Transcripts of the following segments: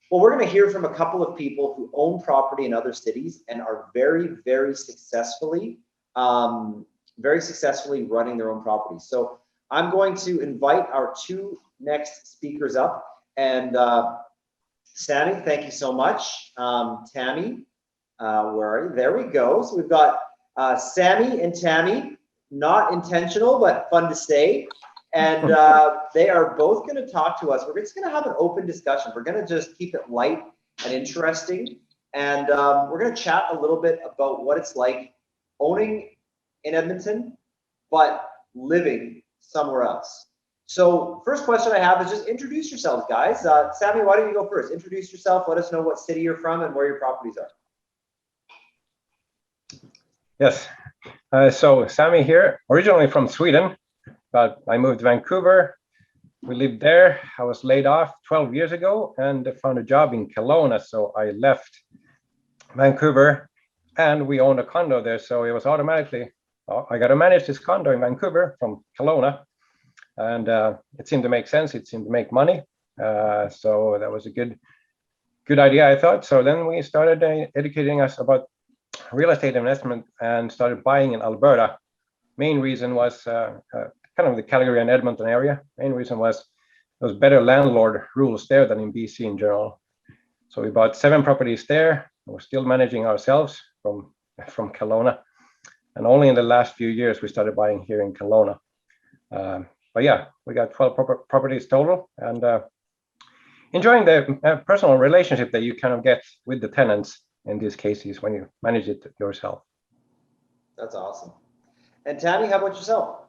Well, we're going to hear from a couple of people who own property in other cities and are very successfully running their own properties. So I'm going to invite our two next speakers up. And Sami, thank you so much. Tammy, where are you? There we go. So we've got Sami and Tammy, not intentional, but fun to say. And they are both going to talk to us. We're just going to have an open discussion. We're going to just keep it light and interesting. And we're going to chat a little bit about what it's like owning in Edmonton, but living somewhere else. So first question I have is just introduce yourselves, guys. Sami, why don't you go first? Introduce yourself. Let us know what city you're from and where your properties are. Yes. So Sami here, originally from Sweden, but I moved to Vancouver. We lived there. I was laid off 12 years ago and found a job in Kelowna. So I left Vancouver and we owned a condo there. So it was automatically, I got to manage this condo in Vancouver from Kelowna. And it seemed to make sense. It seemed to make money. So that was a good idea, I thought. So then we started educating us about real estate investment and started buying in Alberta. Main reason was kind of the Calgary and Edmonton area. Main reason was there was better landlord rules there than in BC in general. So we bought 7 properties there. We're still managing ourselves from Kelowna. And only in the last few years, we started buying here in Kelowna. But yeah, we got 12 properties total and enjoying the personal relationship that you kind of get with the tenants in these cases when you manage it yourself. That's awesome. And Tammy, how about yourself?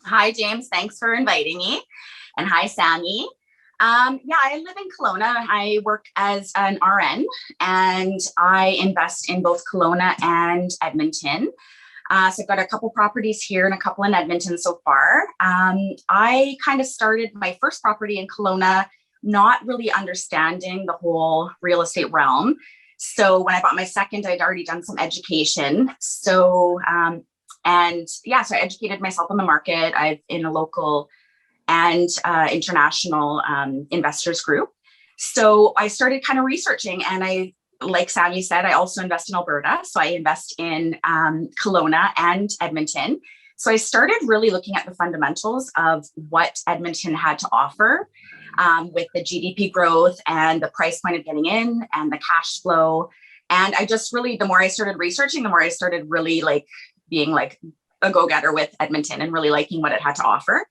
Hi, James. Thanks for inviting me. And hi, Sami. Yeah, I live in Kelowna. I work as an RN and I invest in both Kelowna and Edmonton. So I've got a couple properties here and a couple in Edmonton so far. I kind of started my first property in Kelowna, not really understanding the whole real estate realm. So when I bought my second, I'd already done some education. So, and yeah, so I educated myself on the market. I've in a local and international investors group. So I started kind of researching and like Sami said, I also invest in Alberta. So I invest in Kelowna and Edmonton. So I started really looking at the fundamentals of what Edmonton had to offer with the GDP growth and the price point of getting in and the cash flow. And I just really, the more I started researching, the more I started really like being like a go-getter with Edmonton and really liking what it had to offer.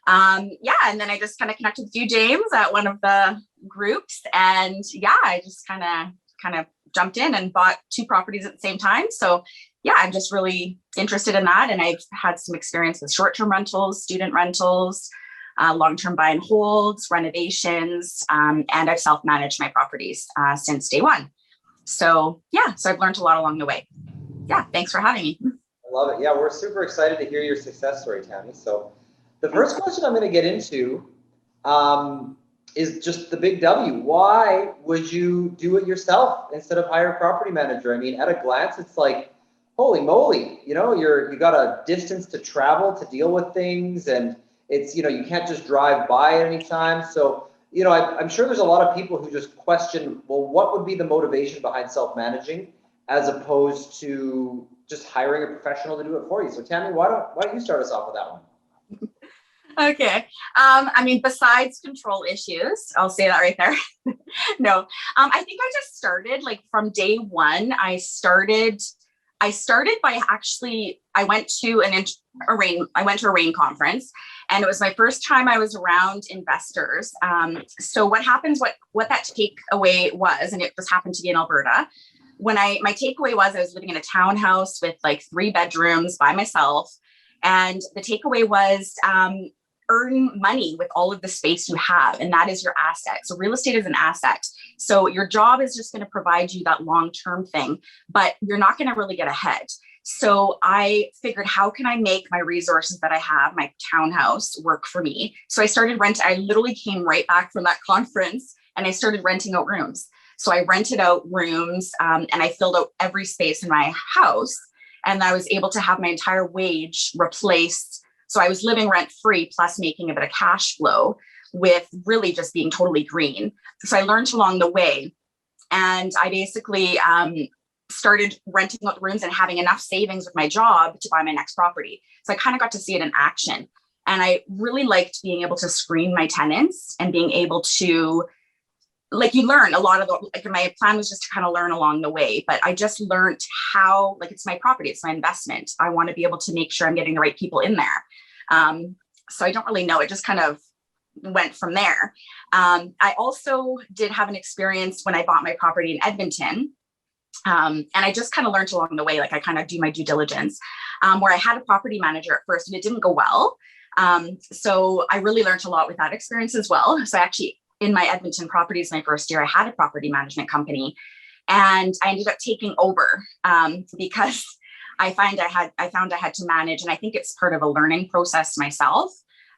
Yeah, and then I just kind of connected with you, James, at one of the groups. And yeah, I just kind of jumped in and bought 2 properties at the same time. So yeah, I'm just really interested in that. And I've had some experience with short-term rentals, student rentals, long-term buy and holds, renovations, and I've self-managed my properties since day one. So yeah, so I've learned a lot along the way. Yeah, thanks for having me. I love it. Yeah, we're super excited to hear your success story, Tammy. So the first question I'm going to get into is just the big W. Why would you do it yourself instead of hire a property manager? I mean, at a glance, it's like, holy moly, you know, you got a distance to travel to deal with things, and it's, you know, you can't just drive by at any time. So, you know, I'm sure there's a lot of people who just question, well, what would be the motivation behind self-managing as opposed to just hiring a professional to do it for you? So Tammy, why don't you start us off with that one? Okay. I mean, besides control issues, I'll say that right there. No, I think I just started like from day one. I started by actually, I went to a RAIN conference, and it was my first time I was around investors. So what happens, what that takeaway was, and it just happened to be in Alberta. My takeaway was I was living in a townhouse with like 3 bedrooms by myself. And the takeaway was earn money with all of the space you have, and that is your asset. So real estate is an asset. So your job is just going to provide you that long-term thing, but you're not going to really get ahead. So I figured, how can I make my resources that I have, my townhouse, work for me? So I started I literally came right back from that conference and I started renting out rooms. So I rented out rooms and I filled out every space in my house. And I was able to have my entire wage replaced. So I was living rent free plus making a bit of cash flow, with really just being totally green. So I learned along the way, and I basically started renting out rooms and having enough savings with my job to buy my next property. So I kind of got to see it in action. And I really liked being able to screen my tenants and being able to, like, you learn a lot of the, like, my plan was just to kind of learn along the way, but I just learned how, like, it's my property, it's my investment. I want to be able to make sure I'm getting the right people in there. So I don't really know. It just kind of went from there. I also did have an experience when I bought my property in Edmonton. And I just kind of learned along the way, like I kind of do my due diligence, where I had a property manager at first and it didn't go well. So I really learned a lot with that experience as well. So actually in my Edmonton properties, my first year, I had a property management company, and I ended up taking over because I found I had to manage, and I think it's part of a learning process myself.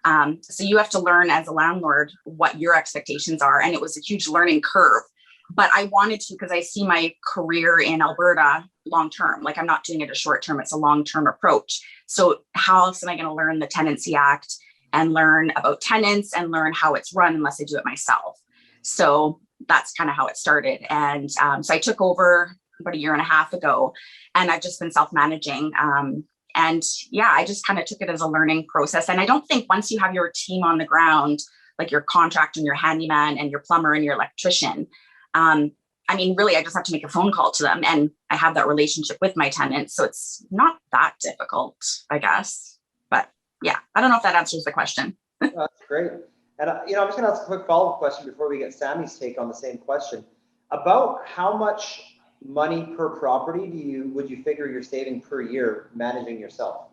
So you have to learn as a landlord what your expectations are. And it was a huge learning curve, but I wanted to, because I see my career in Alberta long-term, like I'm not doing it a short-term, it's a long-term approach. So how else am I going to learn the Tenancy Act and learn about tenants and learn how it's run unless I do it myself? So that's kind of how it started. And so I took over about a year and a half ago, and I've just been self-managing. And yeah, I just kind of took it as a learning process. And I don't think once you have your team on the ground, like your contractor and your handyman and your plumber and your electrician, I mean, really, I just have to make a phone call to them, and I have that relationship with my tenants. So it's not that difficult, I guess. But yeah, I don't know if that answers the question. That's great. And I'm just going to ask a quick follow-up question before we get Sammy's take on the same question. About how much money per property would you figure you're saving per year managing yourself?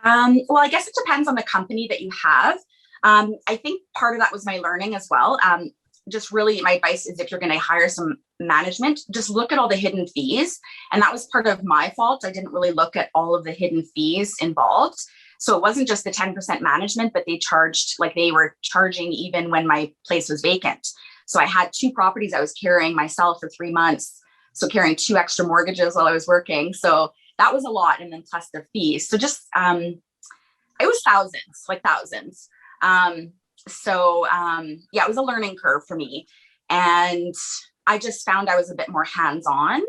Well, I guess it depends on the company that you have. I think part of that was my learning as well. Just really, my advice is, if you're going to hire some management, just look at all the hidden fees. And that was part of my fault. I didn't really look at all of the hidden fees involved. So it wasn't just the 10% management, but they were charging even when my place was vacant. So I had 2 properties I was carrying myself for 3 months. So carrying 2 extra mortgages while I was working. So that was a lot. And then plus the fees. So just, it was thousands. Yeah, it was a learning curve for me. And I just found I was a bit more hands-on.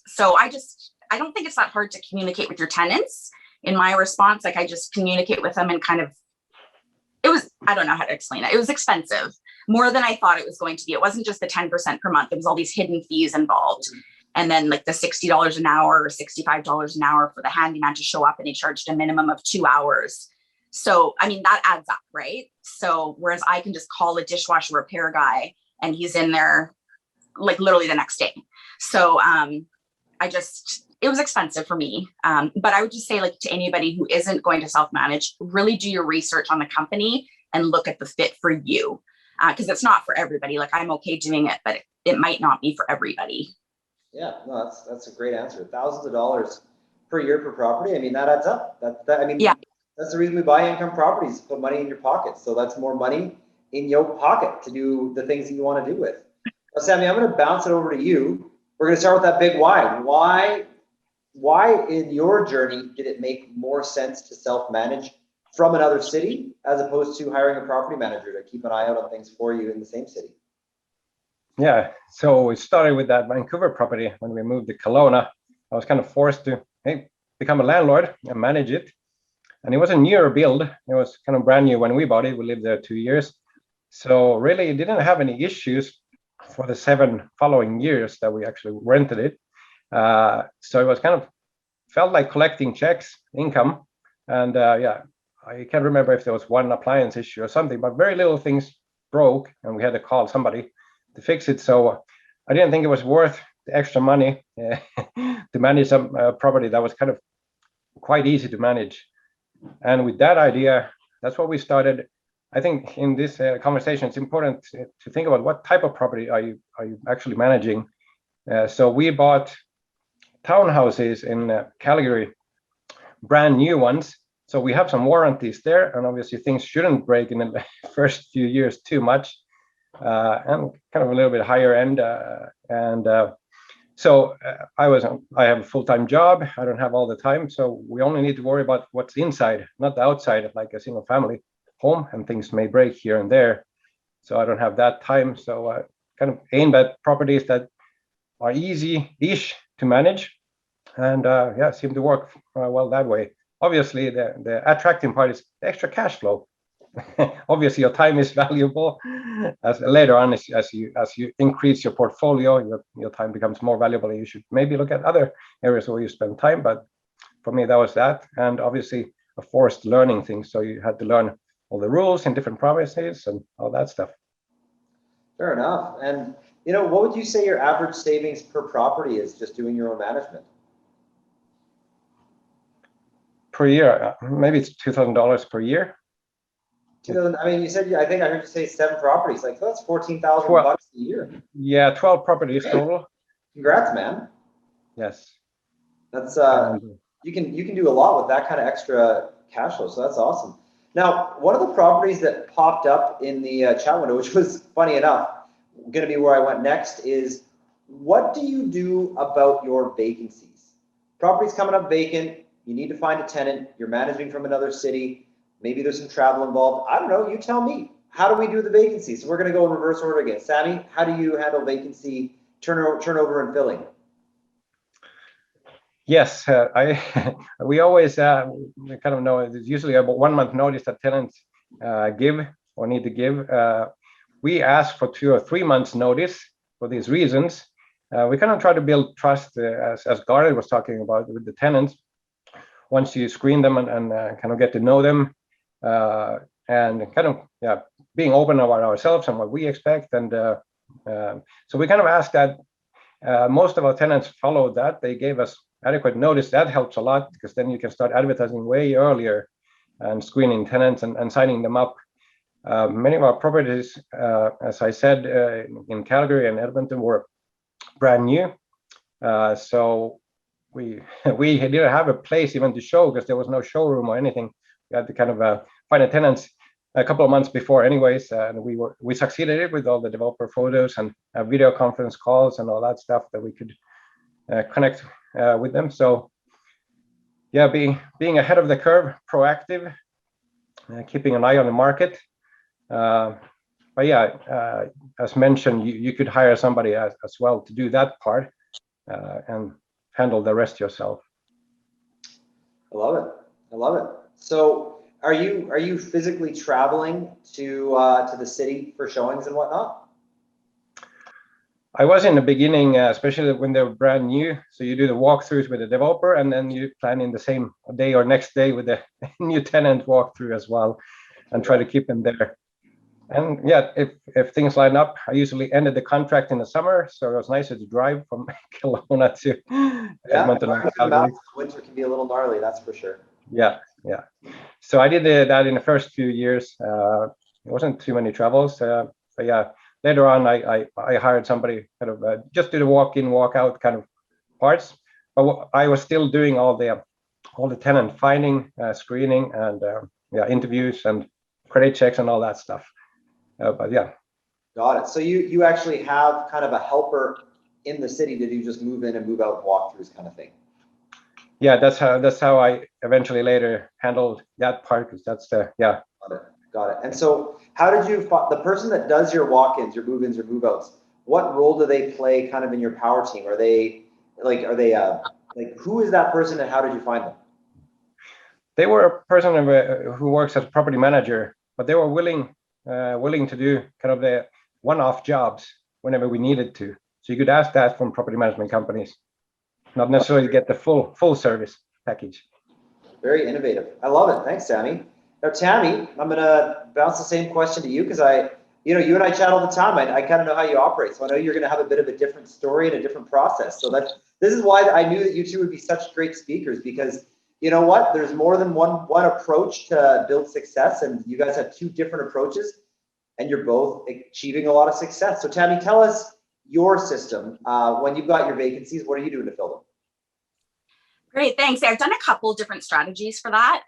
So I don't think it's that hard to communicate with your tenants. In my response, like I just communicate with them, and kind of, I don't know how to explain it. It was expensive, more than I thought it was going to be. It wasn't just the 10% per month. There was all these hidden fees involved. And then like the $60 an hour or $65 an hour for the handyman to show up, and he charged a minimum of 2 hours. So, I mean, that adds up, right? So, whereas I can just call a dishwasher repair guy and he's in there like literally the next day. So, it was expensive for me. But I would just say, like, to anybody who isn't going to self-manage, really do your research on the company and look at the fit for you. Because it's not for everybody. Like, I'm okay doing it, but it might not be for everybody. Yeah, no, that's a great answer. Thousands of dollars per year per property. I mean, that adds up. Yeah. That's the reason we buy income properties, put money in your pocket. So that's more money in your pocket to do the things that you want to do with. Now, Sammy, I'm going to bounce it over to you. We're going to start with that big why. Why in your journey did it make more sense to self-manage from another city as opposed to hiring a property manager to keep an eye out on things for you in the same city? Yeah, so we started with that Vancouver property. When we moved to Kelowna, I was kind of forced to become a landlord and manage it. And it was a newer build. It was kind of brand new when we bought it. We lived there 2 years. So really, it didn't have any issues for the 7 following years that we actually rented it. So it was kind of felt like collecting checks, income. And yeah, I can't remember if there was one appliance issue or something, but very little things broke, and we had to call somebody to fix it. So I didn't think it was worth the extra money to manage some property that was kind of quite easy to manage. And with that idea, that's what we started. I think in this conversation, it's important to think about what type of property are you actually managing. So we bought townhouses in Calgary, brand new ones. So we have some warranties there, and obviously things shouldn't break in the first few years too much, and kind of a little bit higher end. So I have a full-time job. I don't have all the time. So we only need to worry about what's inside, not the outside, like a single family. home, and things may break here and there. So I don't have that time. So I kind of aim at properties that are easy-ish to manage, and yeah, seem to work well that way. Obviously, the attracting part is the extra cash flow. Obviously, your time is valuable. As later on, as you increase your portfolio, your time becomes more valuable. You should maybe look at other areas where you spend time. But for me, that was that, and obviously a forced learning thing. So you had to learn all the rules in different provinces and all that stuff. Fair enough. And what would you say your average savings per property is just doing your own management? Per year, maybe it's $2,000 per year. I mean, you said, I think I heard you say 7 properties. Like, that's $14,000 a year. Yeah, 12 properties total. Congrats, man. Yes. That's you can do a lot with that kind of extra cash flow. So that's awesome. Now, one of the properties that popped up in the chat window, which was funny enough, going to be where I went next, is what do you do about your vacancies? Property's coming up vacant. You need to find a tenant. You're managing from another city. Maybe there's some travel involved. I don't know. You tell me. How do we do the vacancy? So we're going to go in reverse order again. Sami, how do you handle vacancy turnover and filling? Yes, we always we kind of know it's usually about 1 month notice that tenants give or need to give. We ask for 2 or 3 months notice for these reasons. We kind of try to build trust, as Garnet was talking about, with the tenants. Once you screen them and kind of get to know them, and kind of being open about ourselves and what we expect, and so we kind of ask that. Most of our tenants followed that. They gave us adequate notice. That helps a lot, because then you can start advertising way earlier and screening tenants and signing them up. Many of our properties, as I said, in Calgary and Edmonton, were brand new. So we didn't have a place even to show, because there was no showroom or anything. We had to kind of find a tenants a couple of months before anyways, and we succeeded it with all the developer photos and video conference calls and all that stuff that we could connect with them. So yeah, being ahead of the curve, proactive, keeping an eye on the market. But yeah, as mentioned, you could hire somebody as well to do that part, and handle the rest yourself. I love it. I love it. So are you physically traveling to the city for showings and whatnot? I was in the beginning, especially when they were brand new. So you do the walkthroughs with the developer, and then you plan in the same day or next day with the new tenant walkthrough as well, and try to keep them there. And yeah, if things line up, I usually ended the contract in the summer, so it was nicer to drive from Kelowna to Edmonton. Winter can be a little gnarly, that's for sure. Yeah. So I did that in the first few years. It wasn't too many travels, but yeah. Later on, I hired somebody kind of just do the walk-in, walk-out kind of parts. But I was still doing all the tenant finding, screening, and interviews and credit checks and all that stuff. But yeah. Got it. So you actually have kind of a helper in the city to do just move in and move out walkthroughs kind of thing. Yeah, that's how I eventually later handled that part, because that's yeah. Got it. And so how did you, the person that does your walk-ins, your move-ins or move-outs, what role do they play kind of in your power team? Are they like who is that person and how did you find them? They were a person who works as a property manager, but they were willing to do kind of the one-off jobs whenever we needed to. So you could ask that from property management companies, not necessarily get the full service package. Very innovative. I love it. Thanks, Sami. Now, Tammy, I'm going to bounce the same question to you, because you and I chat all the time. I kind of know how you operate. So I know you're going to have a bit of a different story and a different process. So this is why I knew that you two would be such great speakers, because you know what? There's more than one approach to build success, and you guys have 2 different approaches, and you're both achieving a lot of success. So Tammy, tell us your system. When you've got your vacancies, what are you doing to fill them? Great, thanks. I've done a couple different strategies for that.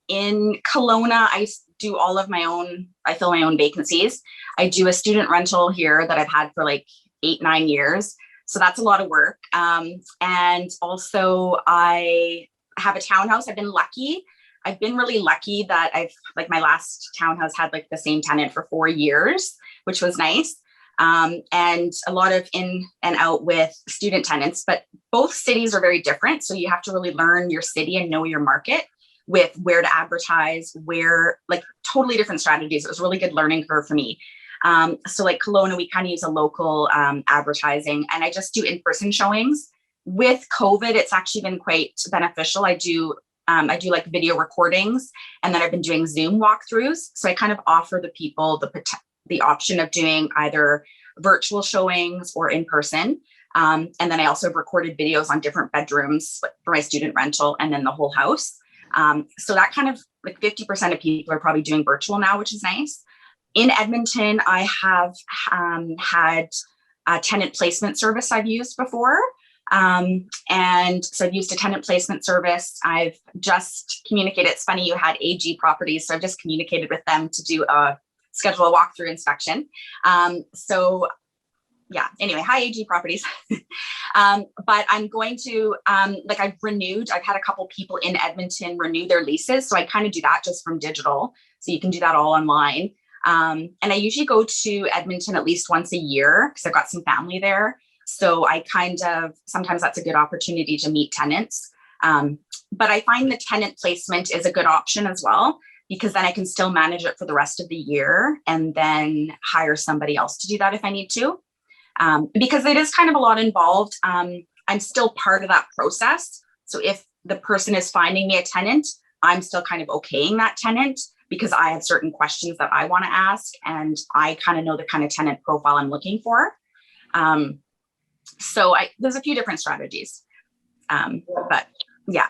In Kelowna, I do all of my own, I fill my own vacancies. I do a student rental here that I've had for like 8-9 years. So that's a lot of work. And also I have a townhouse. I've been lucky. I've been really lucky that like my last townhouse had like the same tenant for 4 years, which was nice. And a lot of in and out with student tenants, but both cities are very different. So you have to really learn your city and know your market with where to advertise, where, like, totally different strategies. It was a really good learning curve for me. So like Kelowna, we kind of use a local advertising, and I just do in-person showings. With COVID, it's actually been quite beneficial. I do like video recordings, and then I've been doing Zoom walkthroughs. So I kind of offer the people the option of doing either virtual showings or in person. And then I also recorded videos on different bedrooms for my student rental and then the whole house. So that kind of like 50% of people are probably doing virtual now, which is nice. In Edmonton, I have had a tenant placement service I've used before. And so I've used a tenant placement service. I've just communicated. It's funny, you had AG Properties. So I've just communicated with them to schedule a walkthrough inspection. So yeah, anyway, hi AG Properties. But I'm going to, I've had a couple people in Edmonton renew their leases. So I kind of do that just from digital. So you can do that all online. And I usually go to Edmonton at least once a year because I've got some family there. So I sometimes that's a good opportunity to meet tenants. But I find the tenant placement is a good option as well, because then I can still manage it for the rest of the year and then hire somebody else to do that if I need to. Because it is kind of a lot involved. I'm still part of that process. So if the person is finding me a tenant, I'm still kind of okaying that tenant because I have certain questions that I want to ask, and I kind of know the kind of tenant profile I'm looking for. So there's a few different strategies, but yeah.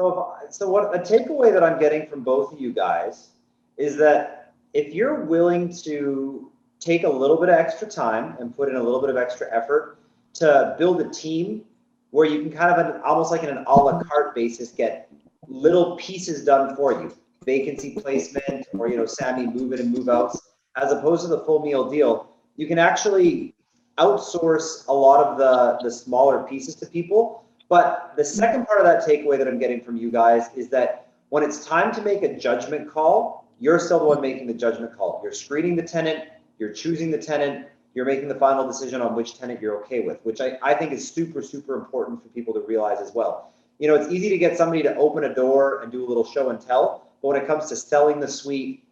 So what a takeaway that I'm getting from both of you guys is that if you're willing to take a little bit of extra time and put in a little bit of extra effort to build a team where you can kind of almost like in an a la carte basis get little pieces done for you, vacancy placement, or Sami move in and move outs, as opposed to the full meal deal, you can actually outsource a lot of the smaller pieces to people. But the second part of that takeaway that I'm getting from you guys is that when it's time to make a judgment call, you're still the one making the judgment call. You're screening the tenant, you're choosing the tenant, you're making the final decision on which tenant you're okay with, which I think is super, super important for people to realize as well. It's easy to get somebody to open a door and do a little show and tell, but when it comes to selling the suite,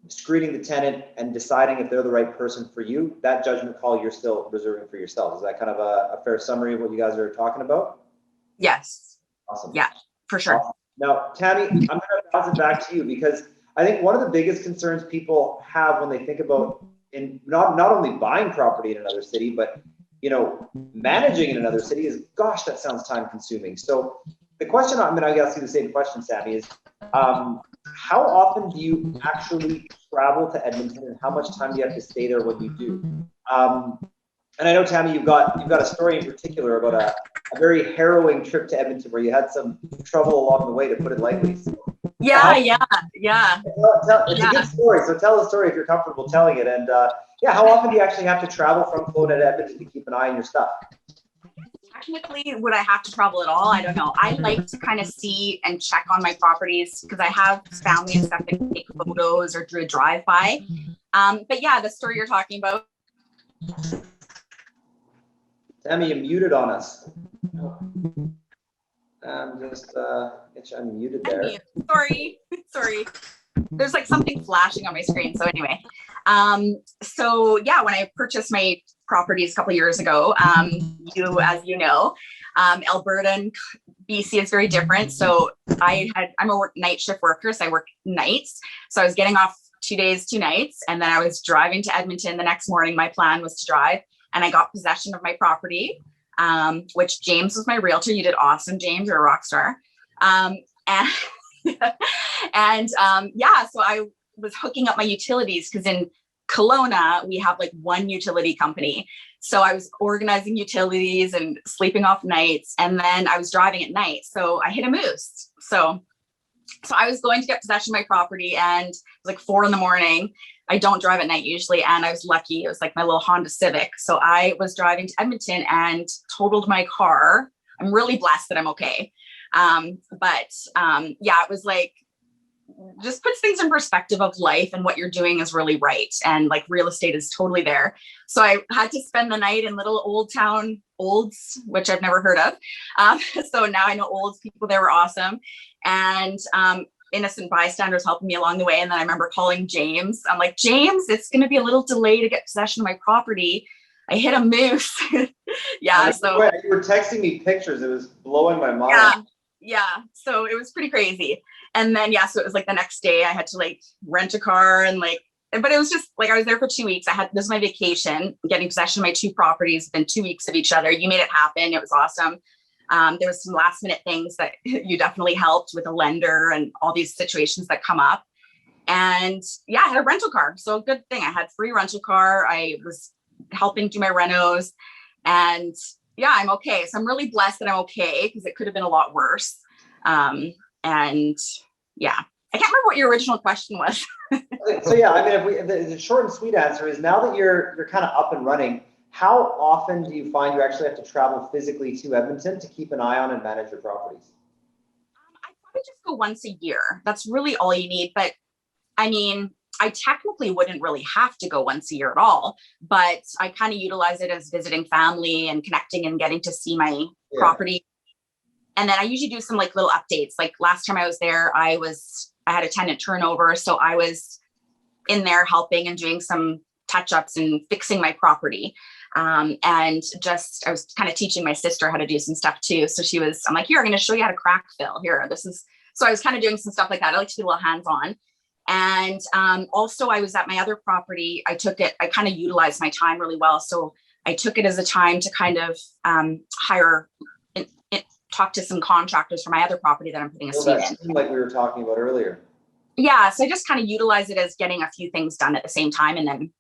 screening the tenant, and deciding if they're the right person for you, that judgment call you're still reserving for yourself. Is that kind of a fair summary of what you guys are talking about? Yes. Awesome. Yeah, for sure. Awesome. Now, Tammy, I'm going to pass it back to you because I think one of the biggest concerns people have when they think about not only buying property in another city, but managing in another city is, gosh, that sounds time consuming. So the question I'm going to ask you the same question, Sami, is how often do you actually travel to Edmonton, and how much time do you have to stay there when you do? And I know, Tammy, you've got a story in particular about a very harrowing trip to Edmonton where you had some trouble along the way, to put it lightly. So, yeah. It's a good story. So tell the story if you're comfortable telling it. And how often do you actually have to travel from Kelowna to Edmonton to keep an eye on your stuff? Technically, would I have to travel at all? I don't know. I like to kind of see and check on my properties because I have family and stuff that can take photos or do a drive-by. But yeah, the story you're talking about. Tammy, you muted on us. Just get you unmuted there. Sorry. There's like something flashing on my screen. So anyway, so yeah, when I purchased my properties a couple of years ago, as you know, Alberta and BC is very different. So I'm a night shift worker, so I work nights. So I was getting off 2 days, 2 nights, and then I was driving to Edmonton the next morning. My plan was to drive, and I got possession of my property, which James was my realtor. You did awesome, James. You're a rock star. So I was hooking up my utilities because in Kelowna, we have like one utility company. So I was organizing utilities and sleeping off nights, and then I was driving at night. So I hit a moose. So I was going to get possession of my property, and it was like 4 a.m. I don't drive at night usually, and I was lucky. It was like my little Honda Civic. So I was driving to Edmonton and totaled my car. I'm really blessed that I'm okay. It was like just puts things in perspective of life, and what you're doing is really right. And like real estate is totally there. So I had to spend the night in little old town Olds, which I've never heard of. So now I know Olds. People there were awesome. And innocent bystanders helping me along the way. And then I remember calling James. I'm like, James, it's going to be a little delay to get possession of my property. I hit a moose. Yeah. So you were texting me pictures. It was blowing my mind. yeah. Yeah. So it was pretty crazy. And then, yeah, so it was like the next day I had to like rent a car and like, but it was just like, I was there for 2 weeks. This was my vacation, getting possession of my 2 properties within 2 weeks of each other. You made it happen. It was awesome. There was some last minute things that you definitely helped with a lender and all these situations that come up. And yeah, I had a rental car. So good thing I had free rental car. I was helping do my renos, and yeah, I'm okay. So I'm really blessed that I'm okay, because it could have been a lot worse. And yeah, I can't remember what your original question was. So yeah, I mean, if the short and sweet answer is, now that you're kind of up and running, how often do you find you actually have to travel physically to Edmonton to keep an eye on and manage your properties? I probably just go once a year. That's really all you need. But I mean, I technically wouldn't really have to go once a year at all, but I kind of utilize it as visiting family and connecting and getting to see my property. And then I usually do some like little updates. Like last time I was there, I had a tenant turnover. So I was in there helping and doing some touch-ups and fixing my property. And just, I was kind of teaching my sister how to do some stuff too. So I'm like, here, I'm going to show you how to crack fill here. So I was kind of doing some stuff like that. I like to be a little hands-on. And also I was at my other property. I kind of utilized my time really well. So I took it as a time to kind of talk to some contractors for my other property that I'm putting a suite in. Like we were talking about earlier. Yeah. So I just kind of utilize it as getting a few things done at the same time. And then,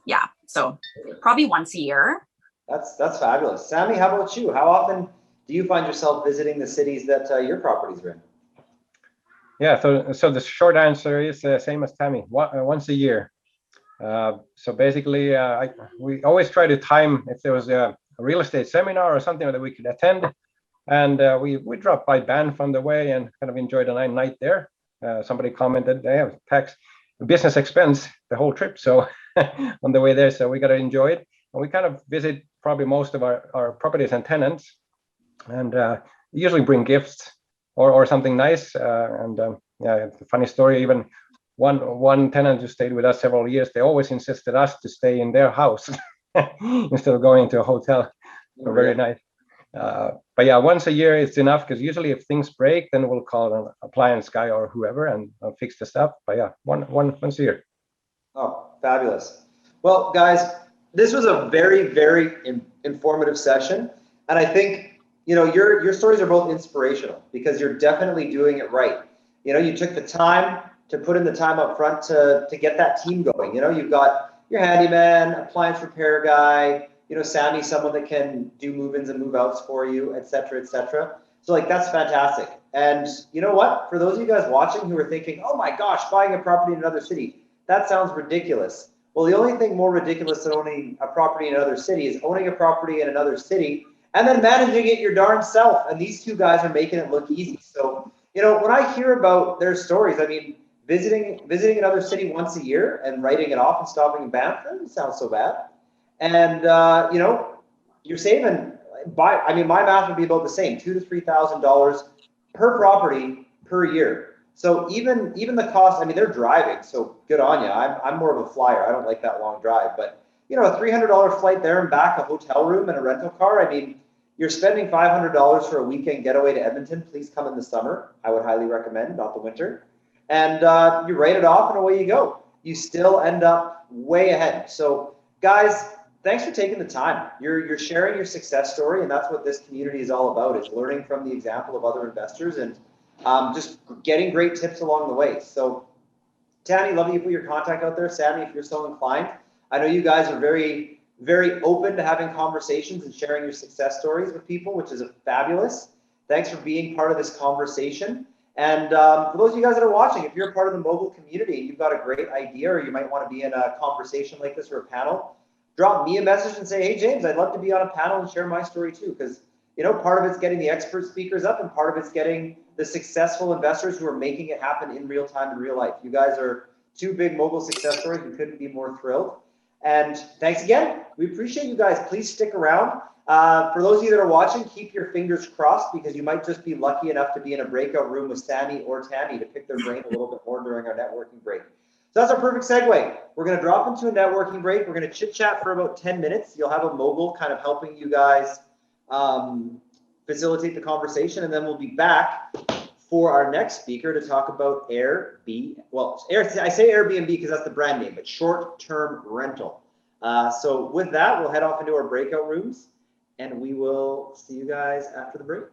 yeah, so probably once a year. That's fabulous. Sami, how about you? How often do you find yourself visiting the cities that your properties are in? Yeah, so the short answer is same as Tammy, once a year. So basically, we always try to time if there was a real estate seminar or something that we could attend, and we dropped by Banff on the way and kind of enjoyed a night there. Somebody commented they have tax business expense the whole trip, so on the way there, so we got to enjoy it. And we kind of visit probably most of our properties and tenants, and usually bring gifts or something nice. Yeah, it's a funny story. Even one tenant who stayed with us several years, they always insisted us to stay in their house instead of going to a hotel. So very nice. But yeah, once a year it's enough, because usually if things break, then we'll call an appliance guy or whoever and fix the stuff. But yeah, once a year. Oh, fabulous. Well, guys, this was a very, very informative session. And I think, your stories are both inspirational, because you're definitely doing it right. You took the time to put in the time up front to get that team going. You've got your handyman, appliance repair guy, Sami, someone that can do move-ins and move-outs for you, et cetera, et cetera. So like, that's fantastic. And you know what? For those of you guys watching who are thinking, oh my gosh, buying a property in another city, that sounds ridiculous. Well, the only thing more ridiculous than owning a property in another city is owning a property in another city and then managing it your darn self. And these two guys are making it look easy. So, when I hear about their stories, I mean, visiting another city once a year and writing it off and stopping in Banff, that doesn't sound so bad. And, you're saving my math would be about the same, $2,000 to $3,000 per property per year. So even the cost, they're driving, so good on you. I'm more of a flyer. I don't like that long drive, but a $300 flight there and back, a hotel room and a rental car. You're spending $500 for a weekend getaway to Edmonton. Please come in the summer. I would highly recommend, not the winter. And you write it off and away you go. You still end up way ahead. So guys, thanks for taking the time. You're sharing your success story, and that's what this community is all about, is learning from the example of other investors and just getting great tips along the way. So Tammy, love that you put your contact out there. Sami, if you're so inclined. I know you guys are very, very open to having conversations and sharing your success stories with people, which is fabulous. Thanks for being part of this conversation. And for those of you guys that are watching, if you're a part of the Mogul community and you've got a great idea, or you might want to be in a conversation like this or a panel, drop me a message and say, hey, James, I'd love to be on a panel and share my story too. Because, part of it's getting the expert speakers up, and part of it's getting the successful investors who are making it happen in real time in real life. You guys are two big Mogul success stories. We couldn't be more thrilled. And thanks again. We appreciate you guys. Please stick around. For those of you that are watching, keep your fingers crossed because you might just be lucky enough to be in a breakout room with Sami or Tammy to pick their brain a little bit more during our networking break. So that's our perfect segue. We're going to drop into a networking break. We're going to chit chat for about 10 minutes. You'll have a Mogul kind of helping you guys facilitate the conversation, and then we'll be back for our next speaker to talk about Airbnb. Well, I say Airbnb because that's the brand name, but short-term rental. So with that, we'll head off into our breakout rooms, and we will see you guys after the break.